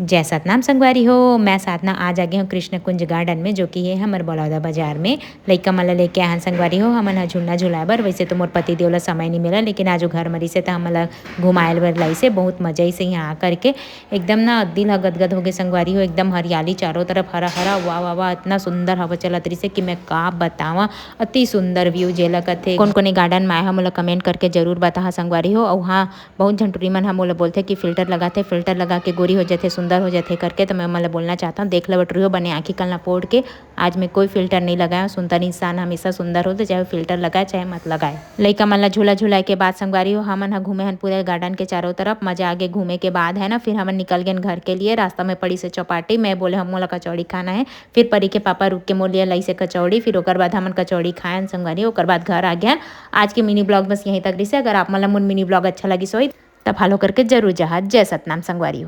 जय सतनाम संगवारी हो। मैं साधना आज आ गई हूँ कृष्ण कुंज गार्डन में, जो कि है हमारे बड़ौदा बाजार में। लइका मन ला लेके आन संगवारी हो। हमन ह झूलना झुलाए बर, वैसे तो मोर पति देव ला समय नहीं मिला, लेकिन आज वो घर मरी से तो हमन ला घुमाए बर लाई से। बहुत मजा आई से यहाँ आकर के। एकदम ना दिल ह गदगद हो गए संगवारी हो। एकदम हरियाली चारों तरफ, हरा हरा, वाह वाह वाह, इतना सुंदर हवा चलत रही से कि मैं का बतावा। अति सुंदर व्यू जेला कथे। कौन कोने गार्डन में आए हो मोला कमेंट करके जरूर बता संगवारी हो। और हाँ, बहुत झंटुरी मन मोला बोलते कि फिल्टर लगाते, फिल्टर लगा के गोरी हो जाते, सुंदर हो जाते करके। तो मैं मतलब बोलना चाहता हूँ, देख लो बटरी हो बने आँखी कल ना पोड़ के। आज मैं कोई फिल्टर नहीं लगाया। सुंदर इंसान हमेशा सुंदर हो, तो चाहे फिल्टर लगाए चाहे मत लगाए। लइका मन ला झूला झुलाए के बाद संगवारी हो हमन ह घूमे हन पूरे गार्डन के चारों तरफ। मजा आगे घूमे के बाद है ना, फिर हमन निकल गए घर के लिए। रास्ता में पड़ी से चौपाटी। मैं बोले हम मोला कचौड़ी खाना है। फिर परी के पापा रुक के मोल लिया लाई से कचौड़ी। फिर ओकर बाद हमन कचौड़ी खाएन संगवारी। ओकर बाद घर आ गया। आज के मिनी ब्लॉग बस यहीं तक रही। अगर आप मन ला मोर मिनी ब्लॉग अच्छा लगी सोई तो फॉलो करके जरूर जहाज। जय सतनाम संगवारी हो।